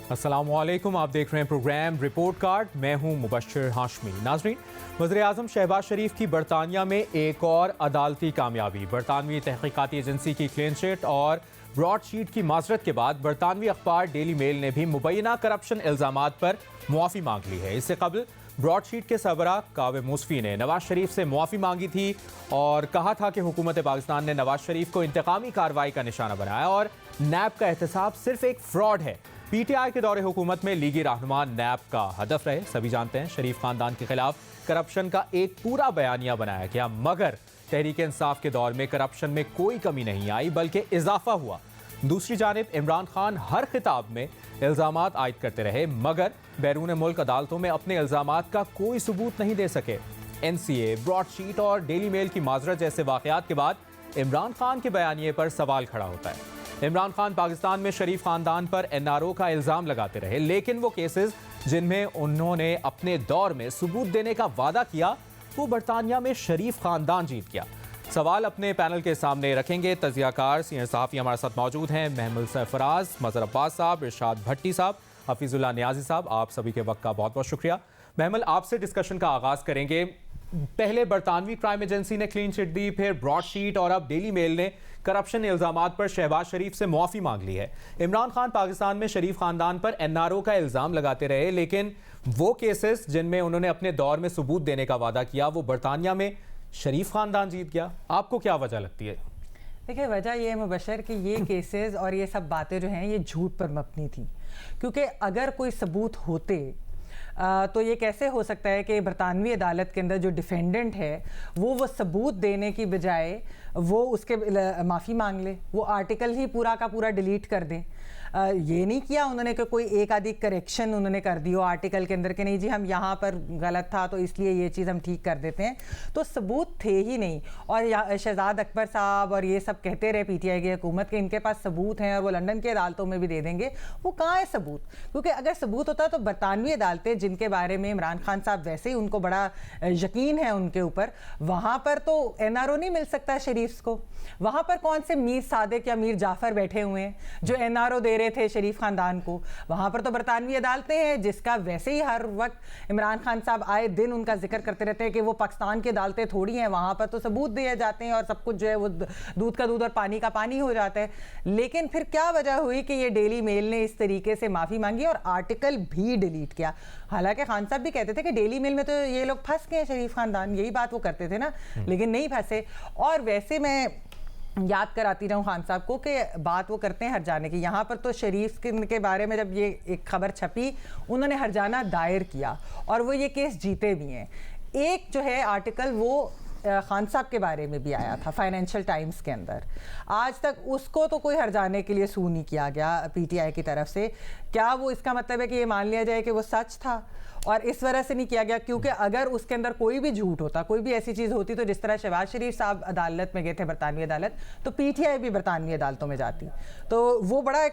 अस्सलामुअलैकुम, आप देख रहे हैं प्रोग्राम रिपोर्ट कार्ड। मैं हूं मुबश्शिर हाशमी। नाज़रीन, वज़ीर-ए-आज़म शहबाज शरीफ की बरतानिया में एक और अदालती कामयाबी। बरतानवी तहकीकाती एजेंसी की क्लीन चिट और ब्रॉडशीट की माजरत के बाद बरतानवी अखबार डेली मेल ने भी मुबैना करप्शन इल्ज़ामात पर मुआफ़ी मांग ली है। इससे कबल ब्रॉडशीट के सरबराह कावे मुसफ़ी ने नवाज शरीफ से मुआफ़ी मांगी थी और कहा था कि हुकूमत पाकिस्तान ने नवाज शरीफ को इंतकामी कार्रवाई का निशाना बनाया और नैब का एहतसाब सिर्फ एक फ्रॉड है। PTI के दौरे हुकूमत में लीगी रहनुमा नैब का हदफ रहे। सभी जानते हैं शरीफ खानदान के खिलाफ करप्शन का एक पूरा बयानिया बनाया गया, मगर तहरीक इंसाफ के दौर में करप्शन में कोई कमी नहीं आई बल्कि इजाफा हुआ। दूसरी जानिब इमरान खान हर खिताब में इल्ज़ामात आयद करते रहे, मगर बैरून मुल्क अदालतों में अपने इल्ज़ामात का कोई सबूत नहीं दे सके। NCA, ब्रॉडशीट और डेली मेल की माजरत जैसे वाक़यात के बाद इमरान खान के बयानिए पर सवाल खड़ा होता है। इमरान खान पाकिस्तान में शरीफ खानदान पर NRO का इल्ज़ाम लगाते रहे, लेकिन वो केसेस जिनमें उन्होंने अपने दौर में सबूत देने का वादा किया, वो बरतानिया में शरीफ खानदान जीत गया। सवाल अपने पैनल के सामने रखेंगे तजियाकार सीनियर सहाफ़ी हमारे साथ मौजूद हैं, महमुद सरफराज, मज़हर अब्बास साहब, इरशाद भट्टी साहब, हफीजुल्लाह नियाजी साहब। आप सभी के वक्त का बहुत बहुत शुक्रिया। महमुद, आपसे डिस्कशन का आगाज़ करेंगे। पहले बरतानवी क्राइम एजेंसी ने क्लीन चिट दी, फिर ब्रॉडशीट और अब डेली मेल ने करप्शन इल्ज़ामात पर शहबाज शरीफ से मुआफ़ी मांग ली है। इमरान खान पाकिस्तान में शरीफ खानदान पर NRO का इल्ज़ाम लगाते रहे, लेकिन वो केसेस जिनमें उन्होंने अपने दौर में सबूत देने का वादा किया, वो बरतानिया में शरीफ खानदान जीत गया। आपको क्या वजह लगती है? देखिए, वजह ये है मुबशर कि ये केसेस और ये सब बातें जो हैं ये झूठ पर मबनी थी, क्योंकि अगर कोई सबूत होते तो ये कैसे हो सकता है कि बरतानवी अदालत के अंदर जो डिफेंडेंट है वो सबूत देने की बजाय वो उसके माफ़ी मांग ले, वो आर्टिकल ही पूरा का पूरा डिलीट कर दें। ये नहीं किया उन्होंने कि कोई एक आधी करेक्शन उन्होंने कर दी हो आर्टिकल के अंदर कि नहीं जी हम यहाँ पर गलत था तो इसलिए ये चीज़ हम ठीक कर देते हैं, तो सबूत थे ही नहीं। और शहजाद अकबर साहब और ये सब कहते रहे PTI की हुकूमत के इनके पास सबूत हैं और वो लंदन की अदालतों में भी दे देंगे। वो कहाँ है सबूत? क्योंकि अगर सबूत होता तो बरतानवी अदालतें जिनके बारे में इमरान खान साहब वैसे ही उनको बड़ा यकीन है उनके ऊपर, वहाँ पर तो NRO नहीं मिल सकता शरीफ को। वहाँ पर कौन से मीर सादिक या मीर जाफ़र बैठे हुए हैं जो NRO दे रहे थे शरीफ खानदान को? वहां पर तो बरतानवी अदालतें हैं जिसका वैसे ही हर वक्त इमरान खान साहब आए दिन उनका जिक्र करते रहते हैं कि वो पाकिस्तान की अदालतें थोड़ी हैं, वहां पर तो सबूत दिए जाते हैं और सब कुछ जो है वो दूध का दूध और पानी का पानी हो जाता है। लेकिन फिर क्या वजह हुई कि ये डेली मेल ने इस तरीके से माफी मांगी और आर्टिकल भी डिलीट किया? हालांकि खान साहब भी कहते थे कि डेली मेल में तो ये लोग फंस गए शरीफ खानदान, यही बात वो करते थे ना, लेकिन नहीं फंसे। और वैसे मैं याद कराती रहूँ खान साहब को कि बात वो करते हैं हरजाने की। यहाँ पर तो शरीफ के बारे में जब ये एक खबर छपी, उन्होंने हरजाना दायर किया और वो ये केस जीते भी हैं। एक जो है आर्टिकल वो खान साहब के बारे में भी आया था फाइनेंशियल टाइम्स के अंदर, आज तक उसको तो कोई हरजाने के लिए सू नहीं किया गया PTI की तरफ से। क्या वो इसका मतलब है कि ये मान लिया जाए कि वो सच था और इस वजह से नहीं किया गया? क्योंकि अगर उसके अंदर कोई भी झूठ होता, कोई भी ऐसी चीज़ होती, तो जिस तरह शहबाज शरीफ साहब अदालत में गए थे बरतानवी अदालत, तो PTI भी बरतानवी अदालतों में जाती। तो वो बड़ा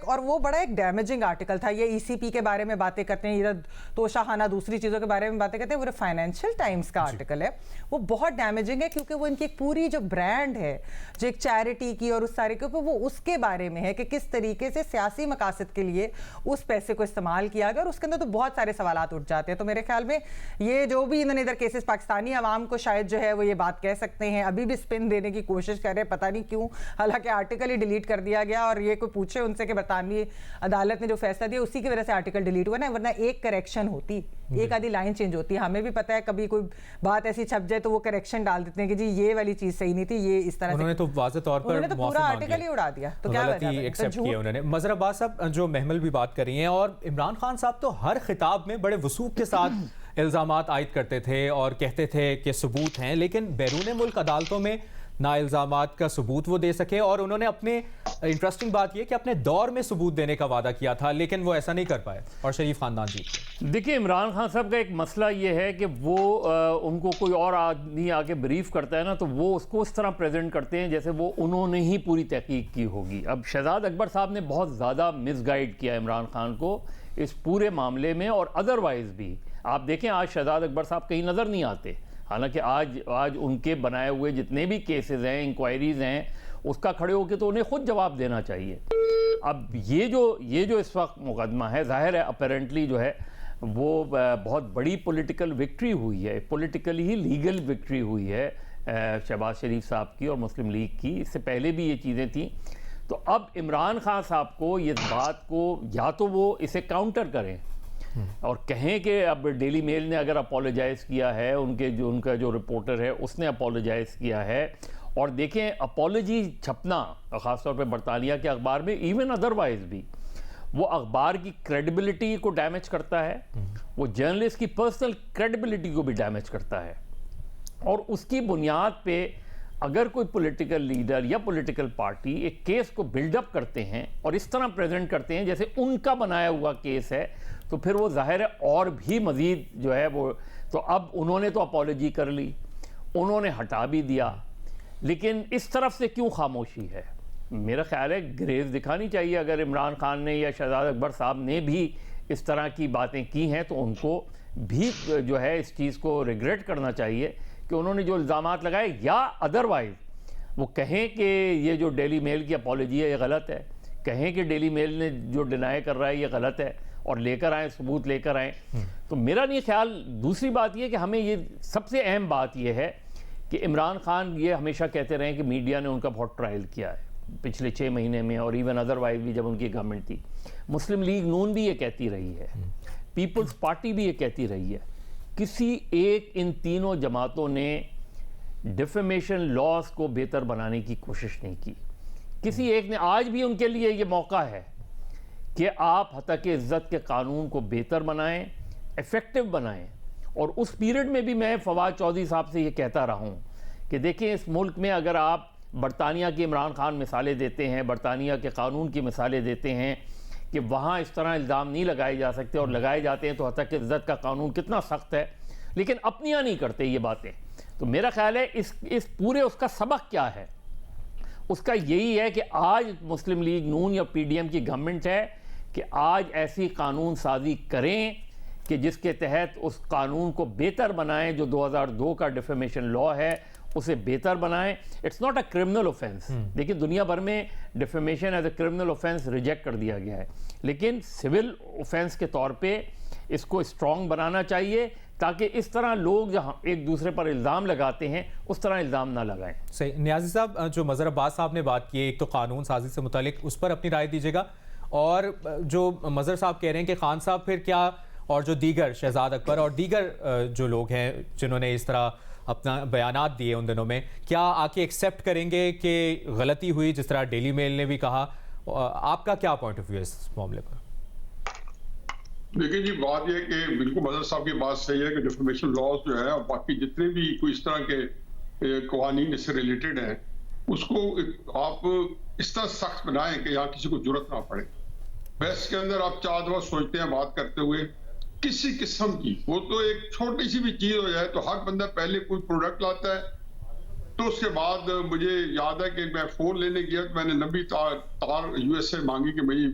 एक डैमेजिंग आर्टिकल था। ये ECP के बारे में बातें करते हैं, इधर तोशाखाना दूसरी चीज़ों के बारे में बातें करते हैं। वो फाइनेंशियल टाइम्स का आर्टिकल है, वो बहुत डैमेजिंग है क्योंकि वो इनकी पूरी जो ब्रांड है जो एक चैरिटी की और उस सारे के ऊपर, वो उसके बारे में है कि किस तरीके से सियासी मकासद के लिए उस पैसे को इस्तेमाल किया गया और उसके अंदर तो बहुत सारे सवालात उठ जाते हैं। तो मेरे ख्याल में ये जो भी इन्होंने इधर केसेस, पाकिस्तानी अवाम को शायद जो है वो ये बात कह सकते हैं, अभी भी स्पिन देने की कोशिश कर रहे हैं, पता नहीं क्यों। हालांकि आर्टिकल ही डिलीट कर दिया गया और ये कोई पूछे उनसे कि बरतानवी अदालत ने जो फैसला दिया उसी की वजह से आर्टिकल डिलीट हुआ ना, वरना एक करेक्शन होती, एक आधी लाइन चेंज होती है। हमें भी पता है कभी कोई बात ऐसी छप जाए तो वो करेक्शन डाल देते हैं कि जी ये वाली चीज सही नहीं थी, ये इस तरह उन्होंने तो वाज़ेह तौर पर उन्होंने तो पूरा आर्टिकल ही उड़ा दिया। तो क्या एक्सेप्ट किया उन्होंने। मज़हर अब्बास साहब, जो महमल भी बात कर रही हैं, और इमरान खान साहब तो हर खिताब में बड़े वसूख के साथ इल्ज़ामात आयद करते थे और कहते थे कि सबूत हैं, लेकिन बैरून मुल्क अदालतों में ना इल्ज़ामात का सबूत वो दे सके। और उन्होंने अपने इंटरेस्टिंग बात यह कि अपने दौर में सबूत देने का वादा किया था, लेकिन वो ऐसा नहीं कर पाए और शरीफ खानदान जीत गए। देखिए, इमरान खान साहब का एक मसला ये है कि वो उनको कोई और आदमी आके ब्रीफ करता है ना, तो वो उसको उस तरह प्रेजेंट करते हैं जैसे वो उन्होंने ही पूरी तहकीक की होगी। अब शहजाद अकबर साहब ने बहुत ज़्यादा मिसगाइड किया इमरान खान को इस पूरे मामले में, और अदरवाइज़ भी आप देखें आज शहजाद अकबर साहब कहीं नज़र नहीं आते। हालांकि आज उनके बनाए हुए जितने भी केसेस हैं, इंक्वायरीज हैं, उसका खड़े होकर तो उन्हें खुद जवाब देना चाहिए। अब ये जो इस वक्त मुकदमा है, जाहिर है अपेरेंटली जो है वो बहुत बड़ी पॉलिटिकल विक्ट्री हुई है, पॉलिटिकली ही लीगल विक्ट्री हुई है शहबाज शरीफ साहब की और मुस्लिम लीग की। इससे पहले भी ये चीज़ें थी। तो अब इमरान खान साहब को ये बात को या तो वो इसे काउंटर करें और कहें कि अब डेली मेल ने अगर अपोलोजाइज़ किया है, उनका जो रिपोर्टर है उसने अपोलोजाइज़ किया है, और देखें अपोलॉजी छपना ख़ासतौर पे बरतानिया के अखबार में, इवन अदरवाइज भी, वो अखबार की क्रेडिबिलिटी को डैमेज करता है, वो जर्नलिस्ट की पर्सनल क्रेडिबिलिटी को भी डैमेज करता है। और उसकी बुनियाद पे अगर कोई पॉलिटिकल लीडर या पॉलिटिकल पार्टी एक केस को बिल्डअप करते हैं और इस तरह प्रेजेंट करते हैं जैसे उनका बनाया हुआ केस है, तो फिर वो जाहिर है और भी मज़ीद जो है वो, तो अब उन्होंने तो अपॉलॉजी कर ली, उन्होंने हटा भी दिया, लेकिन इस तरफ से क्यों खामोशी है? मेरा ख्याल है ग्रेज दिखानी चाहिए। अगर इमरान खान ने या शहजाद अकबर साहब ने भी इस तरह की बातें की हैं तो उनको भी जो है इस चीज़ को रिग्रेट करना चाहिए कि उन्होंने जो इल्ज़ामात लगाए, या अदरवाइज वो कहें कि ये जो डेली मेल की अपॉलॉजी है ये गलत है, कहें कि डेली मेल ने जो डिनाई कर रहा है ये गलत है, और लेकर आए सबूत लेकर आए। तो मेरा नहीं ख्याल। दूसरी बात ये कि हमें ये सबसे अहम बात ये है कि इमरान खान ये हमेशा कहते रहे कि मीडिया ने उनका बहुत ट्रायल किया है पिछले 6 महीने में, और इवन अदरवाइज भी जब उनकी गवर्नमेंट थी। मुस्लिम लीग नून भी ये कहती रही है, पीपल्स पार्टी भी ये कहती रही है। किसी एक इन तीनों जमातों ने डिफेमेशन लॉज को बेहतर बनाने की कोशिश नहीं की। किसी एक ने, आज भी उनके लिए ये मौका है कि आप हतक इज़्ज़त के कानून को बेहतर बनाएं, इफ़ेक्टिव बनाएं। और उस पीरियड में भी मैं फवाद चौधरी साहब से ये कहता रहा हूँ कि देखिए, इस मुल्क में अगर आप बरतानिया की इमरान खान मिसालें देते हैं, बरतानिया के कानून की मिसालें देते हैं कि वहाँ इस तरह इल्ज़ाम नहीं लगाए जा सकते, और लगाए जाते हैं तो हतक इज़्ज़त का कानून कितना सख्त है, लेकिन अपनियाँ नहीं करते ये बातें। तो मेरा ख्याल है इस पूरे उसका सबक क्या है? उसका यही है कि आज मुस्लिम लीग नून या PDM की गवर्नमेंट है कि आज ऐसी कानून साजी करें कि जिसके तहत उस कानून को बेहतर बनाएं। जो 2002 का डिफेमेशन लॉ है उसे बेहतर बनाएं। It's not a criminal offence. देखिए, दुनिया भर में defamation as a criminal offence reject कर दिया गया है, लेकिन सिविल ऑफेंस के तौर पे इसको स्ट्रॉन्ग बनाना चाहिए ताकि इस तरह लोग जहाँ एक दूसरे पर इल्ज़ाम लगाते हैं उस तरह इल्ज़ाम ना लगाएं। सही। नियाज़ी साहब, जो मज़हर अब्बास साहब ने बात की है, एक तो कानून साजी से मुतालिक, उस पर अपनी राय दीजिएगा, और जो मज़हर साहब कह रहे हैं कि खान साहब फिर क्या, और जो दीगर शहजाद अकबर और दीगर जो लोग हैं जिन्होंने इस तरह अपना बयानात दिए उन दिनों में, क्या आके एक्सेप्ट करेंगे कि गलती हुई, जिस तरह डेली मेल ने भी कहा? आपका क्या पॉइंट ऑफ व्यू है इस मामले पर? देखिए जी, बात यह है कि बिल्कुल मदर साहब की बात सही है कि डिफेमेशन लॉज जो है और बाकी जितने भी कोई इस तरह के कवानीन इससे रिलेटेड हैं, उसको आप इस तरह सख्त बनाएं कि यहाँ किसी को जरूरत ना पड़े। प्रेस के अंदर आप 4 दफा सोचते हैं बात करते हुए किसी किस्म की, वो तो एक छोटी सी भी चीज हो जाए तो हर बंदा पहले कोई प्रोडक्ट लाता है, तो उसके बाद मुझे याद है कि मैं फोन लेने गया तो मैंने लंबी तार US से मांगी कि भाई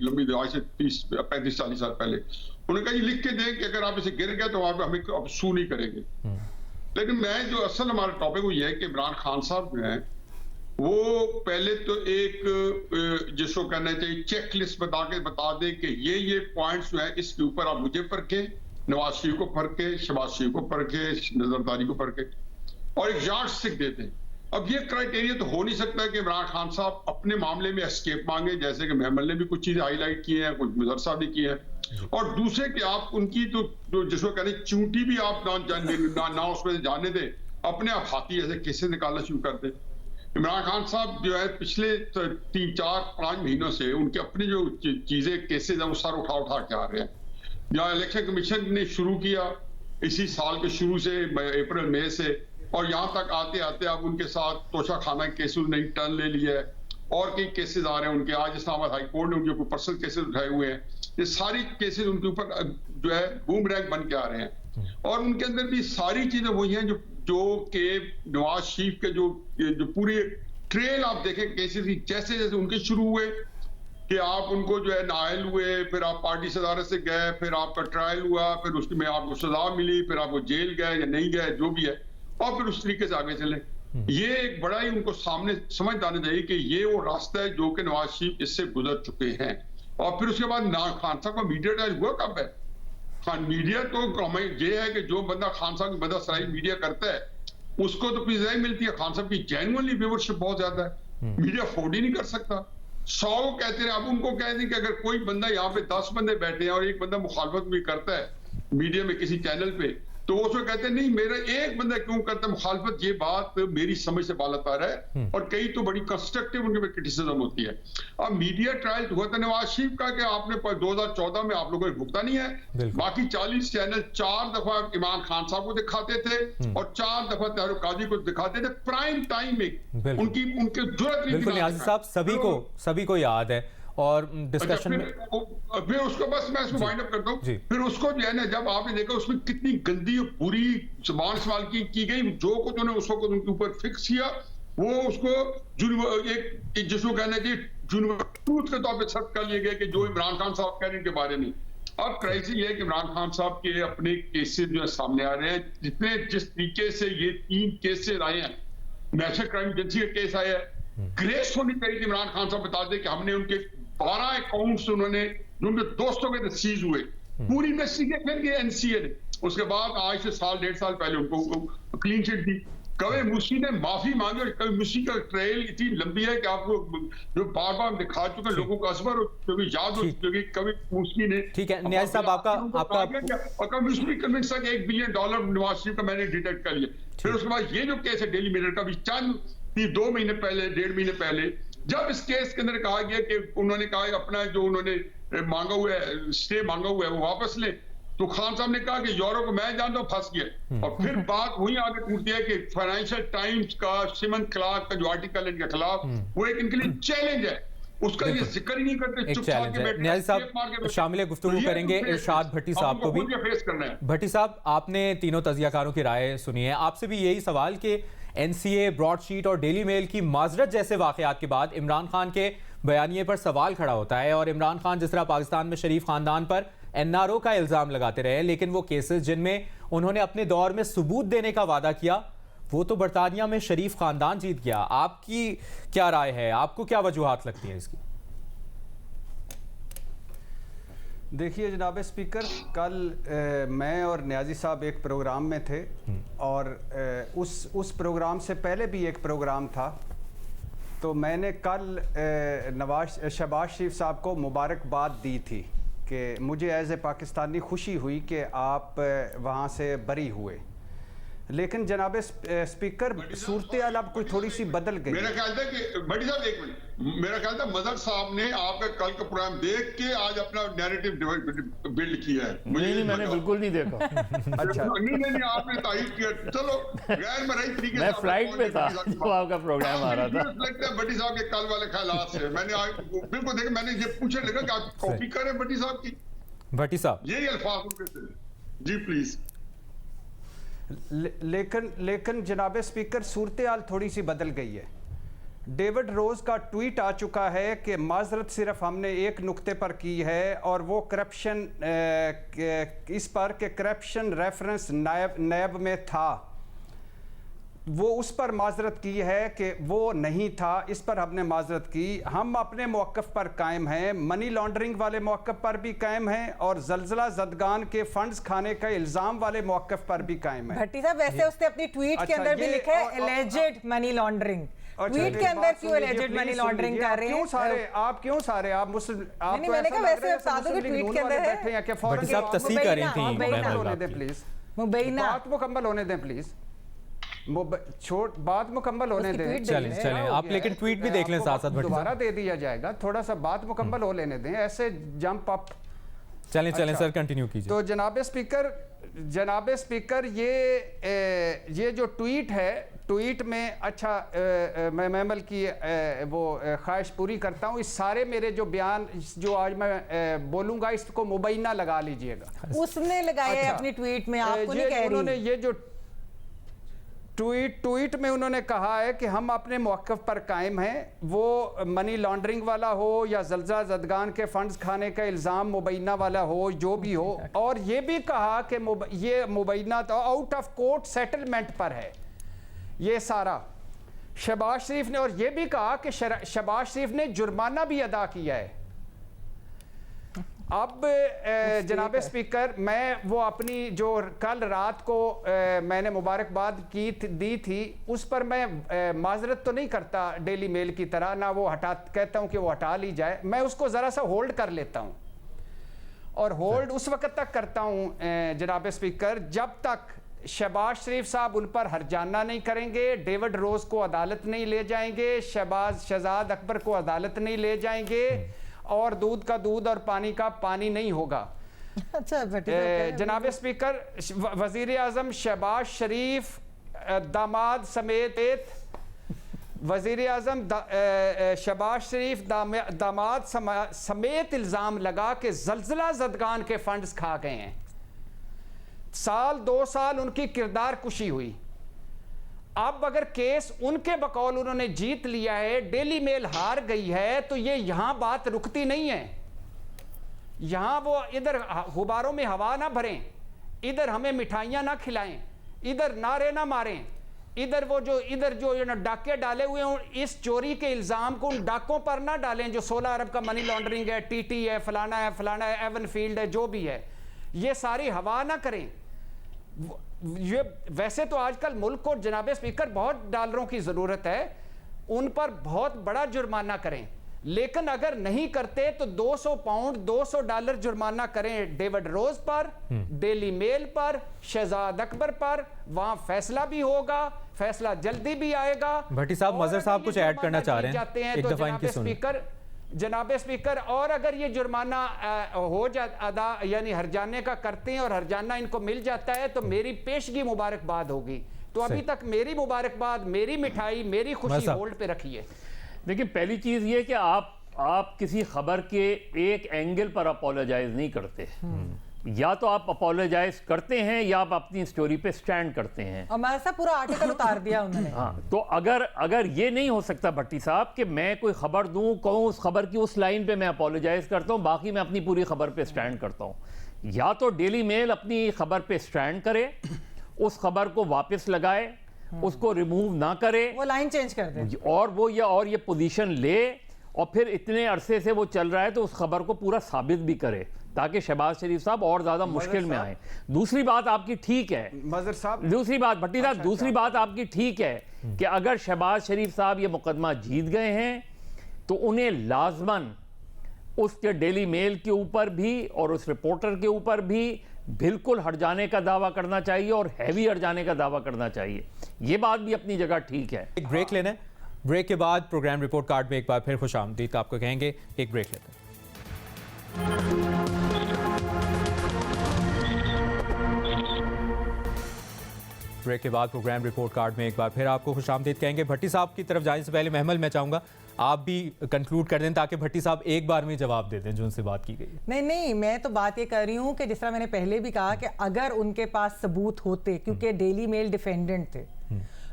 लंबी आज से 35-40 साल पहले। उन्होंने कहा ये लिख के दें कि अगर आप इसे गिर गए तो वहां पे हमें अब सू नहीं करेंगे। लेकिन मैं जो असल हमारा टॉपिक वो ये है कि इमरान खान साहब जो है वो पहले तो एक जिसको कहना चाहिए चेक लिस्ट बता दे कि ये पॉइंट्स जो है इसके ऊपर आप मुझे परखे, नवाज शरीफ को परखे, शहबाज शरीफ को परखे, नजरदारी को परखे, और एक यार्ड स्टिक देते हैं। अब ये क्राइटेरिया तो हो नहीं सकता कि इमरान खान साहब अपने मामले में एस्केप मांगे, जैसे कि महमल ने भी कुछ चीजें हाईलाइट की हैं, कुछ मुजर साहब भी की है, और दूसरे कि आप उनकी तो जिसको कहते हैं चूंटी भी आप ना उसमें जाने दे, अपने आप हाथी ऐसे केसेस निकालना शुरू कर दे। इमरान खान साहब जो है पिछले 3-4-5 महीनों से उनके अपनी जो चीजें केसेस हैं वो सर उठा के आ रहे हैं। यहाँ इलेक्शन कमीशन ने शुरू किया इसी साल के शुरू से, अप्रैल मई से, और यहाँ तक आते आते अब उनके साथ तोशा खाना केसेस ने टर्न ले लिया है, और कई केसेस आ रहे हैं उनके। आज इस्लामाबाद हाई कोर्ट ने उनके ऊपर पर्सनल केसेस उठाए हुए हैं। ये सारी केसेस उनके ऊपर जो है बूमरैंग बन के आ रहे हैं, और उनके अंदर भी सारी चीजें वही हैं जो कि नवाज शरीफ के जो पूरे ट्रेल आप देखें केसेस की, जैसे जैसे उनके शुरू हुए कि आप उनको जो है नाअहल हुए, फिर आप पार्टी सदारत से गए, फिर आपका ट्रायल हुआ, फिर उसमें आपको सजा मिली, फिर आपको जेल गए या नहीं गए जो भी है, और फिर उस तरीके से आगे चले। ये एक बड़ा ही उनको सामने समझ आना चाहिए कि ये वो रास्ता है जो कि नवाज शरीफ इससे गुजर चुके हैं। और फिर उसके बाद खान साहब का मीडिया ट्रायल हुआ कब है? खान मीडिया तो ये है कि जो बंदा खान साहब की बदासराई मीडिया करता है उसको तो पिज़्ज़ाई मिलती है। खान साहब की जेन्युइनली व्यूअरशिप बहुत ज्यादा है, मीडिया अफोर्ड ही नहीं कर सकता। 100 कहते हैं, अब उनको कह दें कि अगर कोई बंदा यहाँ पे 10 बंदे बैठे हैं और एक बंदा मुखालफत भी करता है मीडिया में किसी चैनल पे, तो वो कहते हैं नहीं मेरा एक बंदा क्यों करता है मुखालफत, ये बात मेरी समझ से बालता है। और कई तो बड़ी कंस्ट्रक्टिव उनके क्रिटिसिज्म होती है। अब मीडिया ट्रायल हुआ था नवाज शरीफ का कि आपने 2014 में आप लोगों ने भुगता नहीं है, बाकी 40 चैनल 4 दफा इमरान खान साहब को दिखाते थे और 4 दफा तहरीक काजी को दिखाते थे प्राइम टाइम में। उनकी जरूरत नहीं। बिल्कुल न्याज़ी साहब, सभी को याद है। और डिस्कशन में फिर उसको बस मैं इसको वाइंड अप करता हूँ। फिर उसको जो है ना, जब आपने देखा उसमें कितनी गंदी और बुरी जुबान इस्तेमाल की गई, जो कुछ उन्होंने उस वक्त उनके ऊपर फिक्स किया वो उसको एक जिसको कहना चाहिए ट्रूथ के तौर पे सर्च कर लिए गए कि जो इमरान खान साहब कह रहे हैं के बारे में। अब क्राइसिस ये है कि इमरान खान साहब के अपने केसेस जो है सामने आ रहे हैं, जिस तरीके से ये 3 केसेस आए हैं, नेशनल क्राइम एजेंसी का केस आया है, ग्रेस होनी चाहिए कि इमरान खान साहब बता दे कि हमने उनके 12 अकाउंट्स उन्होंने जो उनके दोस्तों के सीज हुए, पूरी इन्वेस्टिगेशन की एनसीए ने। उसके बाद आज से 1.5 साल पहले उनको क्लीन चिट दी। कभी मुसी ने माफी मांगी और कभी मुसी का ट्रेल इतनी लंबी है कि आपको जो बार बार दिखा चुके लोगों को असबर क्योंकि याद हो चुकी। कभी मुसी ने, ठीक है न्याज़ी साहब, आपका और कभी मुसी कन्विंस था कि $1 बिलियन नवाज शरीफ का मैंने डिटेक्ट कर लिया। फिर उसके बाद ये जो केस है डेली मिरर का भी चंद 2 महीने पहले 1.5 महीने पहले जब इस केस के अंदर कहा गया कि उन्होंने कहा अपना जो उन्होंने मांगा हुआ है स्टे मांगा हुआ है वो वापस ले, तो खान साहब ने कहा कि यूरो को मैं जानता हूं फंस गया। और फिर बात वहीं आगे टूटती है कि फाइनेंशियल टाइम्स का सिमन क्लार्क का जो आर्टिकल इनके खिलाफ वो एक इनके लिए चैलेंज है, उसका ये जिक्र ही नहीं करते। एक चैलेंज है। न्याज़ी साहब शामिल गुफ्तगू करेंगे इरशाद भट्टी साहब को भी। फेस करना है। भट्टी साहब, आपने तीनों तजियाकारों की राय सुनी है, आपसे भी यही सवाल कि एनसीए, ब्रॉडशीट और डेली मेल की माजरत जैसे वाकयात के बाद इमरान खान के बयानिए पर सवाल खड़ा होता है। और इमरान खान जिस तरह पाकिस्तान में शरीफ खानदान पर एनआरओ का इल्ज़ाम लगाते रहे, लेकिन वो केसेस जिनमें उन्होंने अपने दौर में सबूत देने का वादा किया वो तो बरतानिया में शरीफ खानदान जीत गया। आपकी क्या राय है, आपको क्या वजूहात लगती हैं इसकी? देखिए जनाब स्पीकर, कल मैं और न्याज़ी साहब एक प्रोग्राम में थे और उस प्रोग्राम से पहले भी एक प्रोग्राम था, तो मैंने कल शहबाज शरीफ साहब को मुबारकबाद दी थी कि मुझे एज ए पाकिस्तानी खुशी हुई कि आप वहाँ से बरी हुए। लेकिन जनाब स्पीकर, सूरत हाल अब कोई थोड़ी सी बदल गई। मेरा ख्याल था कि भट्टी साहब एक मिनट, मेरा ख्याल था मजहर साहब ने आपका कल का प्रोग्राम देख के आज अपना नैरेटिव बिल्ड किया है। नहीं, मैंने बिल्कुल नहीं देखा। अच्छा नहीं आपने तारीफ किया। चलो गैर मरई तरीके मैं फ्लाइट पे था तो आपका प्रोग्राम आ रहा था। लगता है भट्टी साहब के कल वाले ख्यालात से मैंने बिल्कुल देखा, मैंने ये पूछने लगा कि आप कॉपी करें भट्टी साहब की। भट्टी साहब यही अल्फाज उनके थे जी, प्लीज। लेकिन जनाब स्पीकर, सूरत हाल थोड़ी सी बदल गई है। डेविड रोज का ट्वीट आ चुका है कि माजरत सिर्फ हमने एक नुक्ते पर की है और वो करप्शन इस पर कि करप्शन रेफरेंस नैब में था, वो उस पर माजरत की है कि वो नहीं था, इस पर हमने माजरत की। हम अपने मौक़िफ़ पर कायम हैं, मनी लॉन्ड्रिंग वाले मौक़िफ़ पर भी कायम हैं और जलजला जदगान के फंड्स खाने का इल्ज़ाम वाले मौक़िफ़ पर भी कायम है। भट्टी साहब, वैसे उसने अपनी ट्वीट के अंदर भी लिखा है एलिजेड मनी लॉन्ड्रिंग। ट्वीट के अंदर क्यों एलिजेड मनी लॉन्ड्रिंग कर रहे हैं? आप क्यों सारे आप मुस्लिम, आप नहीं, मैंने कहा वैसे साधु के ट्वीट के अंदर है। बैठे हैं कि फौरन भट्टी साहब तस्दीक कर रही थी। होने दें प्लीज, मुबैना बात मुकम्मल होने दें प्लीज, बात मुकम्मल होने दें। चलें आप लेकिन ट्वीट भी देख लें साथ साथ। दोबारा दे दिया जाएगा, थोड़ा सा बात मुकम्मल हो लेने दें, ऐसे जंप अप। चलें सर कंटिन्यू कीजिए। तो जनाब स्पीकर ये जो ट्वीट है, ट्वीट में अच्छा मैं मैमल की वो ख्वाहिश पूरी करता हूँ, इस सारे मेरे जो बयान जो आज मैं बोलूँगा इसको मुबैना लगा लीजिएगा। उसने लगाया है अपनी ट्वीट में, आपको नहीं कह रही। उन्होंने ये जो ट्वीट में उन्होंने कहा है कि हम अपने मौक़िफ़ पर कायम हैं, वो मनी लॉन्ड्रिंग वाला हो या जलजा जदगान के फंड्स खाने का इल्ज़ाम मुबैना वाला हो, जो भी हो। और ये भी कहा कि ये मुबैना तो आउट ऑफ कोर्ट सेटलमेंट पर है ये सारा। शहबाज शरीफ ने और यह भी कहा कि शहबाज शरीफ ने जुर्माना भी अदा किया है। अब जनाब स्पीकर, मैं वो अपनी जो कल रात को मैंने मुबारकबाद दी थी उस पर मैं माजरत तो नहीं करता डेली मेल की तरह, ना वो कहता हूँ कि वो हटा ली जाए, मैं उसको ज़रा सा होल्ड कर लेता हूँ। और होल्ड उस वक्त तक करता हूँ जनाब स्पीकर जब तक शहबाज शरीफ साहब उन पर हरजाना नहीं करेंगे, डेविड रोज को अदालत नहीं ले जाएंगे, शहजाद अकबर को अदालत नहीं ले जाएंगे, और दूध का दूध और पानी का पानी नहीं होगा। अच्छा जनाब स्पीकर, वजीर आजम शहबाज शरीफ दामाद समेत वजीर आजम शहबाज शरीफ दामाद समेत इल्ज़ाम लगा कि जल्जला जदगान के फंड्स खा गए हैं। साल 2 साल उनकी किरदार कुशी हुई। अब अगर केस उनके बकौल उन्होंने जीत लिया है, डेली मेल हार गई है, तो ये यहां बात रुकती नहीं है। यहां वो इधर गुब्बारों में हवा ना भरें, इधर हमें मिठाइयां ना खिलाएं, इधर नारे ना मारें, इधर जो डाके डाले हुए हैं इस चोरी के इल्जाम को उन डाकों पर ना डालें जो 16 अरब का मनी लॉन्ड्रिंग है, टीटी है, फलाना है, एवन फील्ड है, जो भी है, ये सारी हवा ना करें। ये वैसे तो आजकल मुल्क को जनाब स्पीकर बहुत डॉलरों की जरूरत है, उन पर बहुत बड़ा जुर्माना करें, लेकिन अगर नहीं करते तो 200 पाउंड $200 जुर्माना करें डेविड रोज पर, डेली मेल पर, शहजाद अकबर पर, वहां फैसला भी होगा, फैसला जल्दी भी आएगा। भट्टी साहब, मजहर साहब कुछ ऐड करना चाह रहे हैं, एक दफा इनकी सुनिए। जनाब स्पीकर, और अगर ये जुर्माना हो अदा यानी हरजाने का करते हैं और हरजाना इनको मिल जाता है तो मेरी पेशगी मुबारकबाद होगी। तो अभी तक मेरी मुबारकबाद, मेरी मिठाई, मेरी खुशी होल्ड पे रखिए। देखिए, पहली चीज ये कि आप किसी खबर के एक एंगल पर अपोलोजाइज नहीं करते। या तो आप अपोलोजाइज करते हैं या आप अपनी स्टोरी पे स्टैंड करते हैं। और मैं ऐसा पूरा आर्टिकल उतार दिया उन्होंने। हाँ, तो अगर ये नहीं हो सकता भट्टी साहब कि मैं कोई खबर दूं, कहूं उस खबर की उस लाइन पे मैं अपोलोजाइज करता हूं, बाकी मैं अपनी पूरी खबर पे स्टैंड करता हूं। या तो डेली मेल अपनी खबर पे स्टैंड करे, उस खबर को वापस लगाए, उसको रिमूव ना करे, वो लाइन चेंज कर दे, और ये पोजीशन ले, और फिर इतने अरसे से वो चल रहा है तो उस खबर को पूरा साबित भी करे, ताकि शहबाज शरीफ साहब और ज्यादा मुश्किल में आए। दूसरी बात आपकी ठीक है मजहर साहब, दूसरी बात भट्टी साहब, दूसरी बात आपकी ठीक है कि अगर शहबाज शरीफ साहब ये मुकदमा जीत गए हैं तो उन्हें लाजमन उसके डेली मेल के ऊपर भी और उस रिपोर्टर के ऊपर भी बिल्कुल हट जाने का दावा करना चाहिए, और हैवी हट जाने का दावा करना चाहिए। ये बात भी अपनी जगह ठीक है। एक ब्रेक लेना है, ब्रेक के बाद प्रोग्राम रिपोर्ट कार्ड में एक बार फिर खुशामदीद आपको कहेंगे। एक ब्रेक लेते हैं। ब्रेक के बाद प्रोग्राम रिपोर्ट कार्ड में एक बार फिर आपको खुशामदीद कहेंगे। भट्टी साहब की तरफ जाने से पहले महमल मैं चाहूंगा आप भी कंक्लूड कर दें, ताकि भट्टी साहब एक बार में जवाब दे दें जो उनसे बात की गई। नहीं, मैं तो बात ये कर रही हूँ कि जिस तरह मैंने पहले भी कहा कि अगर उनके पास सबूत होते, क्योंकि डेली मेल डिफेंडेंट थे,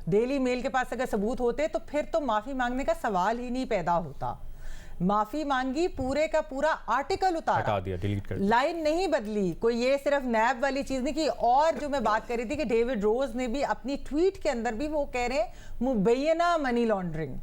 डेली मेल के पास अगर सबूत होते तो फिर तो माफी मांगने का सवाल ही नहीं पैदा होता। माफी मांगी, पूरे का पूरा आर्टिकल उतारा, हटा दिया, डिलीट कर दिया, लाइन नहीं बदली, कोई ये सिर्फ नैब वाली चीज नहीं की। और जो मैं बात कर रही थी कि डेविड रोज ने भी अपनी ट्वीट के अंदर भी वो कह रहे हैं मुबैना मनी लॉन्ड्रिंग,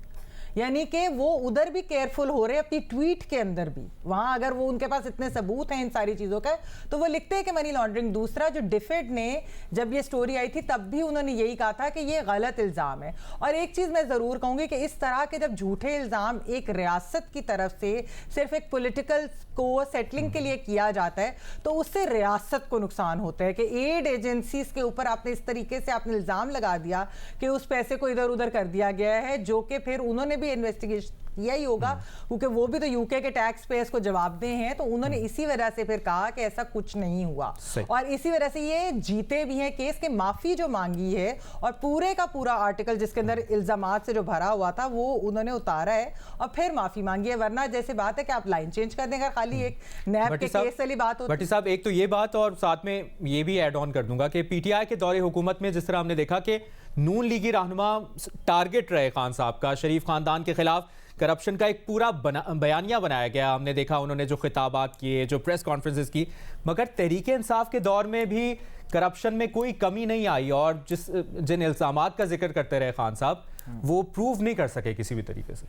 यानी कि वो उधर भी केयरफुल हो रहे हैं अपनी ट्वीट के अंदर भी। वहां अगर वो उनके पास इतने सबूत हैं इन सारी चीजों का तो वो लिखते हैं कि मनी लॉन्ड्रिंग। दूसरा, जो डिफेड ने जब ये स्टोरी आई थी तब भी उन्होंने यही कहा था कि ये गलत इल्जाम है। और एक चीज मैं जरूर कहूंगी कि इस तरह के जब झूठे इल्जाम एक रियासत की तरफ से सिर्फ एक पॉलिटिकल को सेटलिंग के लिए किया जाता है तो उससे रियासत को नुकसान होता है। कि एड एजेंसीज के ऊपर आपने इस तरीके से आपने इल्जाम लगा दिया कि उस पैसे को इधर उधर कर दिया गया है, जो कि फिर उन्होंने भी इन्वेस्टिगेशन किया ही होगा, क्योंकि वो भी तो यूके के टैक्स पेयर्स को जवाबदेह हैं। तो उन्होंने इसी वजह से फिर कहा कि ऐसा कुछ नहीं हुआ, और इसी वजह से ये जीते भी हैं केस के। माफी जो मांगी है और पूरे का पूरा आर्टिकल जिसके अंदर इल्जामात से जो भरा हुआ था वो उन्होंने उतारा है और फिर माफी मांगी है। वरना जैसे बात है कि आप लाइन चेंज कर देंगे, खाली एक नैब के केस वाली बात होती है। भट्टी साहब, एक तो ये बात, और साथ में ये भी ऐड ऑन कर दूंगा कि पीटीआई के दौरे हुकूमत में जिस तरह हमने देखा कि नून लीगी रहनुमा टारगेट रहे खान साहब का, शरीफ खानदान के खिलाफ करप्शन का एक पूरा बयानिया बनाया गया। हमने देखा उन्होंने जो खिताबात किए, जो प्रेस कॉन्फ्रेंसेस की, मगर तहरीक इंसाफ के दौर में भी करप्शन में कोई कमी नहीं आई। और जिन इल्जामात का जिक्र करते रहे खान साहब, वो प्रूव नहीं कर सके किसी भी तरीके से।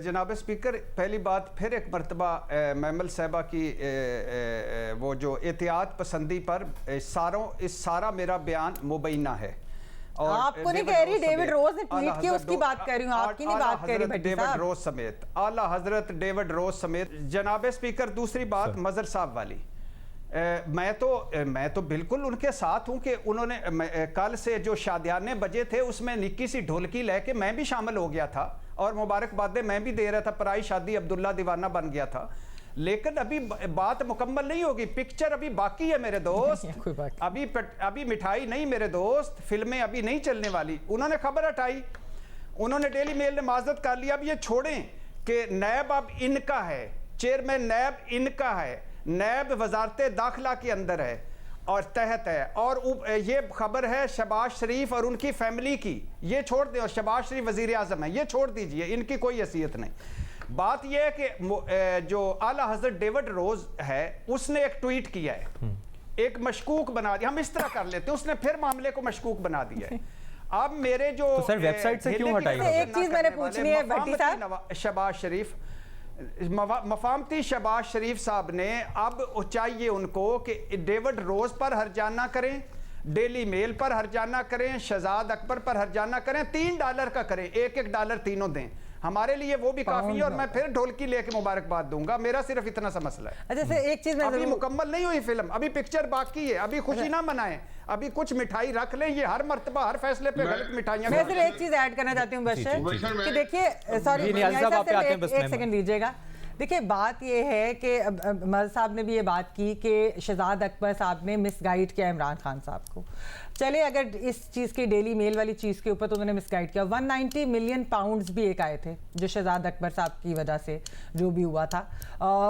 जनाब स्पीकर, पहली बात फिर एक मरतबा मैमल साहबा की वो जो एहतियात पसंदी पर सारा मेरा बयान मुबैना है। और आपको नहीं कह रही, डेविड रोज ने ट्वीट किया उसकी बात कर रही हूँ, आपकी नहीं बात कर रही। डेविड रोज समेत, आला हजरत डेविड रोज समेत। जनाब स्पीकर, दूसरी बात मजर साहब वाली, मैं तो बिल्कुल उनके साथ हूं कि उन्होंने कल से जो शादियाने बजे थे उसमें निक्की सी ढोलकी लेके मैं भी शामिल हो गया था और मुबारकबादें मैं भी दे रहा था। पराई शादी अब्दुल्ला दीवाना बन गया था, लेकिन अभी बात मुकम्मल नहीं होगी, पिक्चर अभी बाकी है मेरे दोस्त। अभी मिठाई नहीं मेरे दोस्त, फिल्में अभी नहीं चलने वाली। उन्होंने खबर हटाई, उन्होंने डेली मेल ने माजरत कर लिया। अब ये छोड़ें कि नैब अब इनका है, चेयरमैन नैब इनका है, नैब वजारत दाखिला के अंदर है और तहत है, और ये खबर है शहबाज शरीफ और उनकी फैमिली की, ये छोड़ दें। और शहबाज शरीफ वजीर आजम है, ये छोड़ दीजिए, इनकी कोई हैसियत नहीं। बात यह है कि जो आला हजरत डेविड रोज है उसने एक ट्वीट किया है, एक मशकूक बना दिया। हम इस तरह कर लेते हैं, उसने फिर मामले को मशकूक बना दिया है। अब मेरे जो तो सर वेबसाइट से क्यों हटाई? एक चीज मैंने पूछनी है भट्टी साहब, शहबाज शरीफ मफामती शहबाज शरीफ साहब ने अब चाहिए उनको कि डेविड रोज पर हर्जाना करें, डेली मेल पर हर्जाना करें, शहजाद अकबर पर हर्जाना करें, $3 का करें, $1 तीनों दें। हमारे लिए वो भी काफी है और मैं फिर ढोलकी लेके मुबारकबाद दूंगा। मेरा सिर्फ इतना सा मसला है। अच्छा एक चीज अभी मुकम्मल नहीं हुई फिल्म, अभी पिक्चर बाकी है, अभी खुशी ना मनाएं, अभी कुछ मिठाई रख लें। ये हर मर्तबा हर फैसले पे गलत मिठाइयां। मैं सिर्फ एक चीज ऐड करना चाहती हूँ बशर कि देखिए, सॉरी एक सेकंड दीजिएगा। देखिए बात ये है कि मल साहब ने भी ये बात की कि शहजाद अकबर साहब ने मिसगाइड किया इमरान खान साहब को। चले अगर इस चीज़ की डेली मेल वाली चीज़ के ऊपर तो उन्होंने मिसगाइड किया। 190 मिलियन पाउंड्स भी एक आए थे जो शहजाद अकबर साहब की वजह से जो भी हुआ था,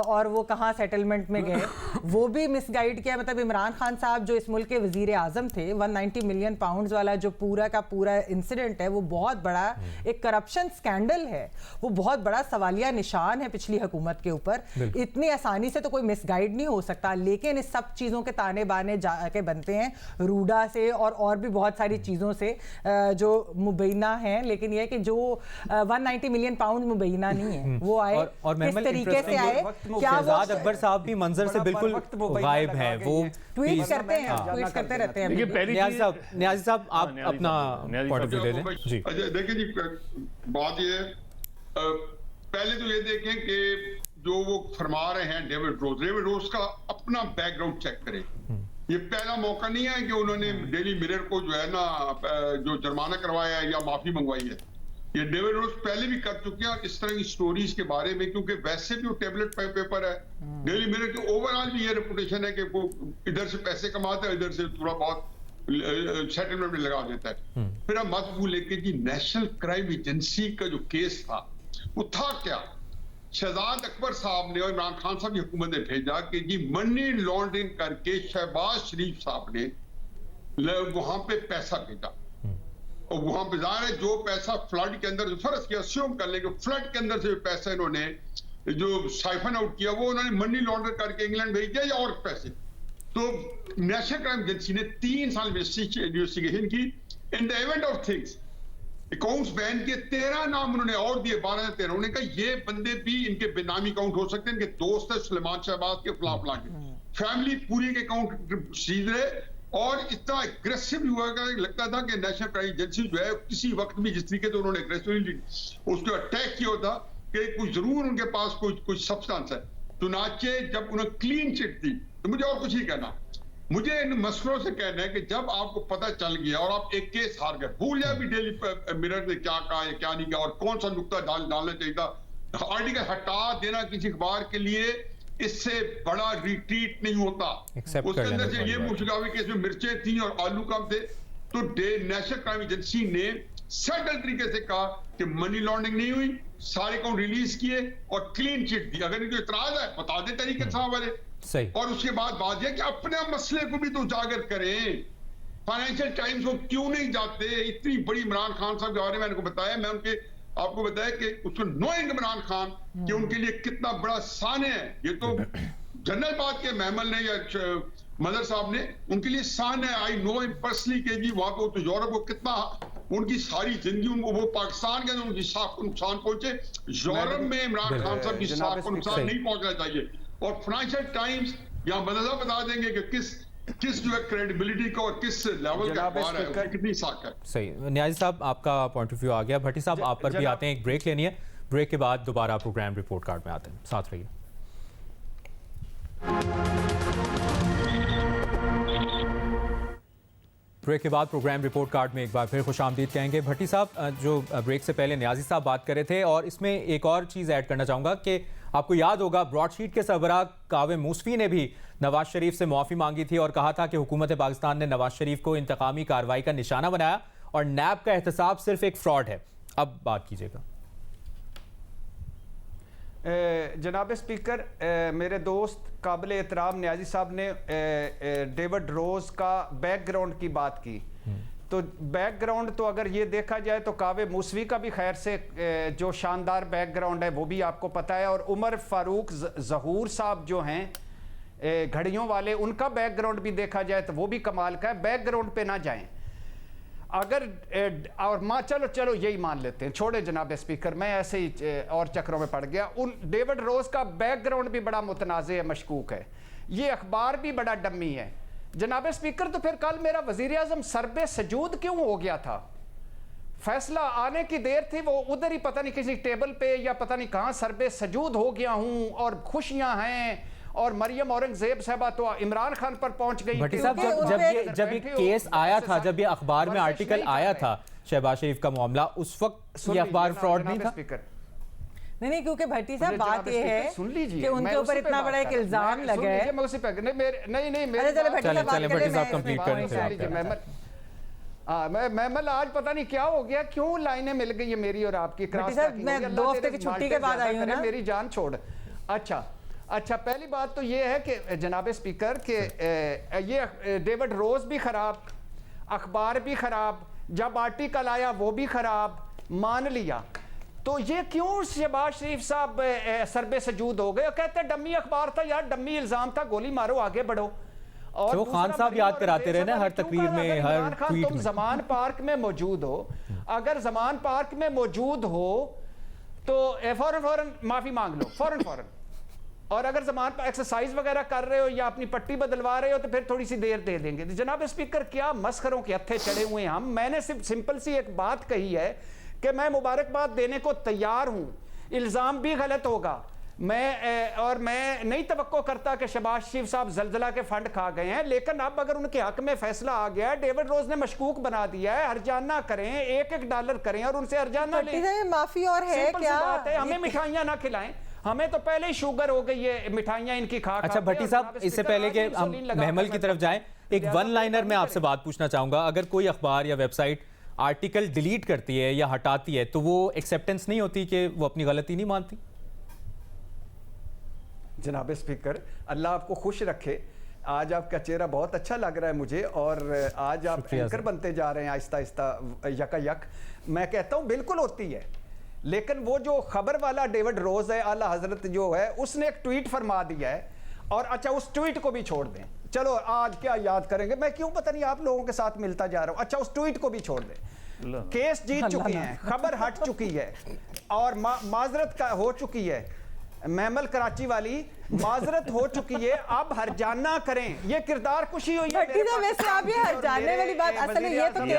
और वो कहाँ सेटलमेंट में गए वो भी मिसगाइड किया। मतलब इमरान खान साहब जो इस मुल्क के वजीर आजम थे, 190 मिलियन पाउंड्स वाला जो पूरा का पूरा इंसिडेंट है वो बहुत बड़ा एक करप्शन स्कैंडल है, वो बहुत बड़ा सवालिया निशान है पिछली हुकूमत के ऊपर। इतनी आसानी से तो कोई मिसगाइड नहीं हो सकता, लेकिन इस सब चीज़ों के ताने बाने जाके बनते हैं रूडा से और भी बहुत सारी चीज़ों से जो मुबैना है। लेकिन यह कि जो 190 मिलियन पाउंड मुबैना नहीं है, वो आए और किस तरीके से आए, क्या शहजाद अकबर साहब भी मंजर से बिल्कुल गायब हैं, वो ट्वीट करते हैं, ट्वीट करते रहते हैं। न्याज़ी साहब आप अपना पॉइंट ऑफ व्यू ले लें जी। देखिए जी, बात ये पहले तो ये देखें कि जो वो फरमा रहे हैं डेविड रोज का अपना बैकग्राउंड चेक करें। ये पहला मौका नहीं है कि उन्होंने डेली मिरर को जो है ना जो जुर्माना करवाया है या माफी मंगवाई है। ये डेविड रोज पहले भी कर चुके हैं इस तरह की स्टोरीज के बारे में, क्योंकि वैसे भी वो टेबलेट पेपर है। डेली मिरर की ओवरऑल भी ये रेपुटेशन है कि वो इधर से पैसे कमाता है, इधर से थोड़ा बहुत सेटलमेंट में लगा देता है। फिर अब मत भूलें कि जी नेशनल क्राइम एजेंसी का जो केस था वो था क्या, शहजाद अकबर साहब ने और इमरान खान साहब की हुकूमत ने भेजा कि जी मनी लॉन्ड्रिंग करके शहबाज शरीफ साहब ने वहां पे पैसा भेजा, और वहां पे जाहिर है जो पैसा फ्लड के अंदर, फर्ज किया अस्यूम कर लेंगे फ्लड के अंदर से पैसा इन्होंने जो साइफन आउट किया वो उन्होंने मनी लॉन्ड्र करके इंग्लैंड भेज दिया या और पैसे। तो नेशनल क्राइम एजेंसी ने 3 साल इन्वेस्टिगेशन की। In the event of things accounts ban के 13 नाम उन्होंने और दिए, 12-13। उन्होंने कहा ये बंदे भी इनके बेनामी अकाउंट हो सकते हैं, इनके दोस्त है सुलेमान शहबाज के फला के फैमिली पूरी के अकाउंट सीज रहे। और इतना एग्रेसिव हुआ लगता था कि नेशनल क्राइम एजेंसी जो है किसी वक्त भी जिस तरीके से उन्होंने एग्रेसिवली उसको अटैक किया होता कि कुछ जरूर उनके पास कुछ सब्सटेंस है। चुनाचे जब उन्हें क्लीन चिट थी तो मुझे और कुछ नहीं कहना, मुझे इन मसलों से कहना है कि जब आपको पता चल गया और आप एक केस हार गए, भूल जाए भी डेली मिरर ने क्या कहा है क्या नहीं कहा और कौन सा नुक्ता डालना चाहिए था, आर्टिकल हटा देना किसी अखबार के लिए इससे बड़ा रिट्रीट नहीं होता। उसके अंदर से ये मुश्किल कि इसमें मिर्चें थी और आलू कम थे। तो नेशनल क्राइम एजेंसी ने सटल तरीके से कहा कि मनी लॉन्ड्रिंग नहीं हुई, सारे अकाउंट रिलीज किए और क्लीन चिट दी। अगर इनको इतराज है बता दे तरीके साहब वाले सही। और उसके बाद बात यह कि अपने मसले को भी तो उजागर करें। फाइनेंशियल टाइम्स को क्यों नहीं जाते, इतनी बड़ी इमरान खान साहब के बारे में मैंने बताया, मैं उनके आपको बताया कि उसको नोइंग इमरान खान कि उनके लिए कितना बड़ा साने है। ये तो जनरल बात के महमल ने या मदर साहब ने, उनके लिए सान है। आई नो हिम पर्सनली के जी वहां पे तो यूरोप को कितना उनकी सारी जिंदगी उनको, वो पाकिस्तान के अंदर उनकी साख को नुकसान पहुंचे, यूरोप में इमरान खान साहब की साख को नुकसान नहीं पहुंचना चाहिए। और फाइनेंशियल टाइम्स या मदद बता देंगे कि किस जो है क्रेडिबिलिटी का और किस लेवल का अखबार है, उसकी कितनी साख है। सही, न्याजी साहब आपका पॉइंट ऑफ व्यू आ गया। भट्टी साहब आप पर भी आते हैं, एक ब्रेक लेनी है, ब्रेक के बाद दोबारा प्रोग्राम रिपोर्ट कार्ड में आते हैं, साथ रहिए। ब्रेक के बाद प्रोग्राम रिपोर्ट कार्ड में एक बार फिर खुशामदीद कहेंगे। भट्टी साहब, जो ब्रेक से पहले न्याजी साहब बात कर रहे थे, और इसमें एक और चीज़ ऐड करना चाहूँगा कि आपको याद होगा ब्रॉडशीट के सरबराह कावे मूसवी ने भी नवाज शरीफ से माफ़ी मांगी थी और कहा था कि हुकूमत पाकिस्तान ने नवाज शरीफ को इंतकामी कार्रवाई का निशाना बनाया और नैब का एहतसाब सिर्फ एक फ्रॉड है। अब बात कीजिएगा। जनाब स्पीकर, मेरे दोस्त काबिल एहतराम न्याजी साहब ने डेविड रोज का बैकग्राउंड की बात की। तो बैकग्राउंड तो अगर ये देखा जाए तो कावे मूसवी का भी खैर से जो शानदार बैकग्राउंड है वो भी आपको पता है, और उमर फारूक ज़हूर साहब जो हैं घड़ियों वाले, उनका बैकग्राउंड भी देखा जाए तो वो भी कमाल का है। बैकग्राउंड पे ना जाएं अगर, और चलो यही मान लेते हैं, छोड़े जनाब स्पीकर, मैं ऐसे ही और चक्रों में पड़ गया। उन डेविड रोज का बैकग्राउंड भी बड़ा मुतनाज़ है, मशकूक है, ये अखबार भी बड़ा डम्मी है जनाब स्पीकर। तो फिर कल मेरा वजीर आजम सरबे सजूद क्यों हो गया था? फैसला आने की देर थी, वो उधर ही पता नहीं किसी टेबल पे या पता नहीं कहां सरबे सजूद हो गया हूं, और खुशियां हैं, और मरियम औरंगजेब साहबा तो इमरान खान पर पहुंच गई। भट्टी साहब, जब ये केस आया था, जब ये अखबार में आर्टिकल आया था शहबाज शरीफ का मामला, उस वक्त ये अखबार फ्रॉड नहीं था? नहीं, क्योंकि भट्टी साहब बात ये है कि उनके ऊपर इतना बड़ा एक इल्जाम लगा है। महमल आज पता नहीं क्या हो गया, क्यों लाइनें मिल गई है मेरी और आपकी। मैं 2 हफ्ते की छुट्टी के बाद आई हूं ना, मेरी जान छोड़। अच्छा, पहली बात तो ये है कि जनाब स्पीकर के ये डेविड रोज भी खराब, अखबार भी खराब, जब आर्टिकल आया वो भी खराब, मान लिया। तो ये क्यों शहबाज शरीफ साहब सरबे सजूद हो गए? कहते डम्मी अखबार था यार, डम्मी इल्जाम था, गोली मारो आगे बढ़ो। और तो खान साहब याद कराते रहे ना हर तकरीर में, हर ट्वीट तुम में। जमान पार्क में मौजूद हो, अगर जमान पार्क में मौजूद हो तो फौरन माफी मांग लो, फौरन। और अगर जमान पर एक्सरसाइज वगैरह कर रहे हो या अपनी पट्टी बदलवा रहे हो तो फिर थोड़ी सी देर दे देंगे। जनाब स्पीकर, क्या मस्खरों के हत्थे चढ़े हुए हैं हम। मैंने सिर्फ सिंपल सी एक बात कही है कि मैं मुबारकबाद देने को तैयार हूं, इल्जाम भी गलत होगा, मैं नहीं तवक्को करता कि शहबाज शरीफ साहब जलजला के फंड खा गए हैं, लेकिन अब अगर उनके हक में फैसला आ गया है, डेविड रोज ने मशकूक बना दिया है, हरजाना करें, $1 करें और उनसे हरजाना लें। माफी और है क्या? बात है, हमें मिठाइयां ना खिलाएं, हमें तो पहले ही शुगर हो गई है मिठाइयां इनकी खा। अच्छा भट्टी साहब, इससे पहले कि हम महमल की तरफ जाएं, एक वन लाइनर में आपसे बात पूछना चाहूंगा। अगर कोई अखबार या वेबसाइट आर्टिकल डिलीट करती है या हटाती है तो वो एक्सेप्टेंस नहीं होती कि वो अपनी गलती नहीं मानती? जनाब स्पीकर, अल्लाह आपको खुश रखे, आज आपका चेहरा बहुत अच्छा लग रहा है मुझे, और आज आप एंकर बनते जा रहे हैं आहिस्ता आहिस्ता यकायक। मैं कहता हूं बिल्कुल होती है, लेकिन वो जो खबर वाला डेविड रोज है आला हजरत जो है, उसने एक ट्वीट फरमा दिया है। और अच्छा, उस ट्वीट को भी छोड़ दें, चलो आज क्या याद करेंगे, मैं क्यों पता नहीं आप लोगों के साथ मिलता जा रहा हूं। अच्छा, उस ट्वीट को भी छोड़ दें, केस जीत चुकी हैं, खबर हट चुकी है और माजरत का हो चुकी है, महमल कराची वाली माजरत हो चुकी है, अब हरजाना करें, ये किरदार कुशी हुई है। भट्टी साहब, वैसे आप ये हरजाने वाली बात, असल में ये तो ये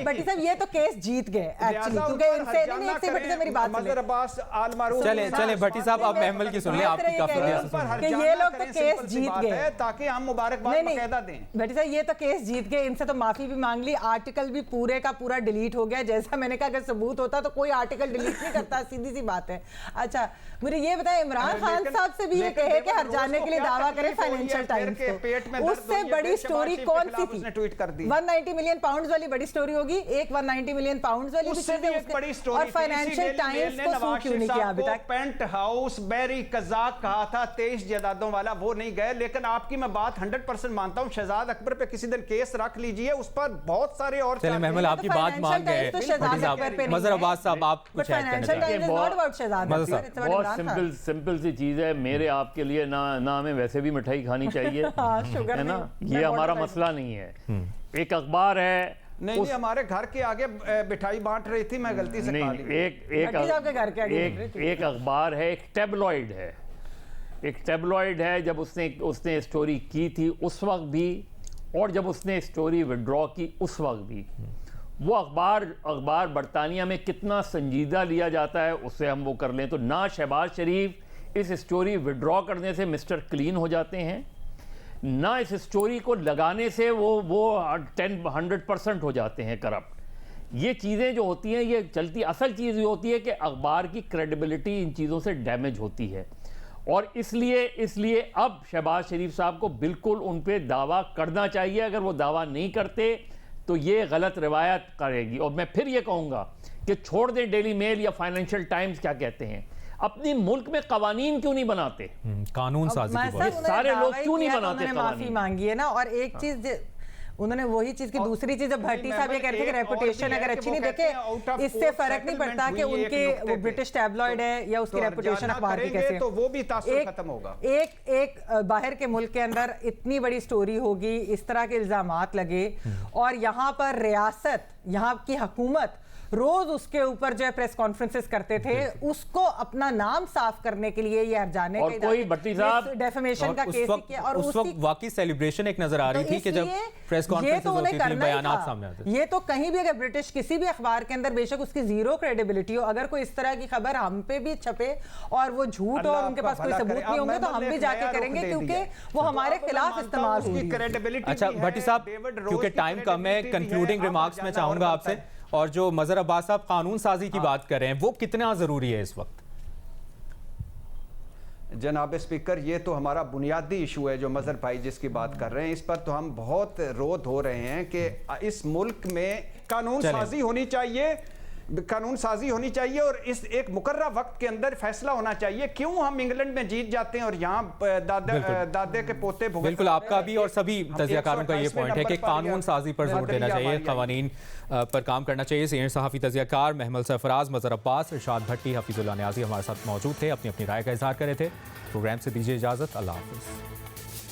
भट्टी साहब ये तो केस जीत गए एक्चुअली, क्योंकि इनसे नहीं, एक से भट्टी साहब मेरी बात सुनिए। अब्बास आल मारूफ, चले भट्टी साहब, आप महमल की सुन लें, आपकी काफी कि ये लोग तो केस जीत गए, ताकि हम मुबारकबाद बकायदा दें। भट्टी साहब ये तो केस जीत गए, इनसे तो माफी भी मांग ली, आर्टिकल भी पूरे का पूरा डिलीट हो गया। जैसा मैंने कहा, अगर सबूत होता तो कोई आर्टिकल डिलीट नहीं करता, सीधी सी बात है। अच्छा, मुझे ये बताएं, इमरान खान साहब से भी ये कहे कि हरजाने के लिए दावा करें फाइनेंशियल टाइम्स को, उससे बड़ी स्टोरी कौन सी थी? 190 मिलियन पाउंड्स वाली बड़ी स्टोरी होगी, एक 190 मिलियन पाउंड्स वाली उससे भी एक बड़ी स्टोरी। और फाइनेंशियल टाइम्स को सूट क्यों नहीं किया अभी तक? पेंट हाउस बैरी कजाक कहा था 23 जायदादों वाला, वो नहीं गए। लेकिन आपकी मैं बात 100% मानता हूं, शहजाद अकबर पे किसी दिन केस रख लीजिए, उस पर बहुत सारे और चले महमल आपकी बात मान गए। मजहर अब्बास साहब, आप कुछ ऐड करना चाहेंगे? बहुत सिंपल सी चीज़ है, मेरे आपके लिए ना हमें वैसे भी मिठाई खानी चाहिए, शुगर है ना, नहीं, ये मैं हमारा बहुत मसला नहीं है। एक अखबार है, नहीं नहीं, हमारे घर के आगे मिठाई बांट रही थी, मैं गलती से खा नहीं, ली। भट्टी साहब के घर के आगे मिल रही एक अखबार है, एक टेबलॉइड है, एक टेबलॉइड है। जब उसने स्टोरी की थी उस वक्त भी, और जब उसने स्टोरी विड्रॉ की उस वक्त भी, वो अखबार बरतानिया में कितना संजीदा लिया जाता है उससे हम वो कर लें तो ना शहबाज शरीफ इस स्टोरी विड्रॉ करने से मिस्टर क्लीन हो जाते हैं, ना इस स्टोरी को लगाने से वो 100% हो जाते हैं करप्ट। ये चीज़ें जो होती हैं ये चलती, असल चीज़ ये होती है कि अखबार की क्रेडिबिलिटी इन चीज़ों से डैमेज होती है, और इसलिए अब शहबाज शरीफ साहब को बिल्कुल उन पे दावा करना चाहिए। अगर वो दावा नहीं करते तो ये गलत रिवायत करेगी। और मैं फिर ये कहूँगा कि छोड़ दें डेली मेल या फाइनेंशियल टाइम्स क्या कहते हैं, अपने मुल्क में कवानीन क्यों नहीं बनाते, कानून साजी की बात। सारे लोग क्यों नहीं बनाते उन्होंने माफी मांगी है ना। और एक चीज उन्होंने वही चीज की दूसरी चीज, जब भट्टी साहब ये कहते हैं कि रेपुटेशन अगर अच्छी नहीं, देखे इससे फर्क नहीं पड़ता कि उनके वो ब्रिटिश टैबलॉइड है या उसकी रेपुटेशन अखबार की कैसे, तो वो भी तासुर खत्म होगा। एक बाहर के मुल्क के अंदर इतनी बड़ी स्टोरी होगी, इस तरह के इल्जामात लगे, और यहाँ पर रियासत, यहाँ की हुकूमत रोज उसके ऊपर जो है प्रेस कॉन्फ्रेंसेस करते थे, उसको अपना नाम साफ करने के लिए ये हरजाने और कोई भट्टी साहब डेफेमेशन का केस किया, और उस वक्त वाकई सेलिब्रेशन एक नजर आ रही थी कि जब प्रेस कॉन्फ्रेंसेस होती थी, बयानात सामने आते थे। ये तो कहीं भी, अगर ब्रिटिश किसी भी अखबार के अंदर बेशक उसकी जीरो क्रेडिबिलिटी हो, अगर कोई इस तरह की खबर हम पे भी छपे और वो झूठ हो और उनके पास कोई सबूत नहीं होंगे, तो हम भी जाके करेंगे, क्योंकि वो हमारे खिलाफ इस्तेमाल होगी। अच्छा भट्टी साहब, क्योंकि टाइम कम है, कंक्लूडिंग रिमार्क्स में चाहूंगा आपसे, और जो मजहर अब्बास साहब कानून साजी की बात कर रहे हैं वो कितना जरूरी है इस वक्त? जनाब स्पीकर, ये तो हमारा बुनियादी इशू है जो मजहर भाई जिसकी बात कर रहे हैं, इस पर तो हम बहुत रोध हो रहे हैं कि इस मुल्क में कानून साजी होनी चाहिए, कानून साजी होनी चाहिए, और इस एक मुकर्रर वक्त के अंदर फैसला होना चाहिए। क्यों हम इंग्लैंड में जीत जाते हैं और यहाँ दादे के पोते भुगत। बिल्कुल, आपका भी और सभी तजियाकारों का ये पॉइंट है कि कानून साजी पर जोर देना चाहिए, कवानीन पर काम करना चाहिए। सीनियर सहाफ़ी तजियाकार महमल सरफराज, मजहर अब्बास, इरशाद भट्टी, हफीजुल्लाह न्याजी हमारे साथ मौजूद थे, अपनी अपनी राय का इजहार कर रहे थे। प्रोग्राम से दीजिए इजाज़त, अल्लाह हाफ़िज़।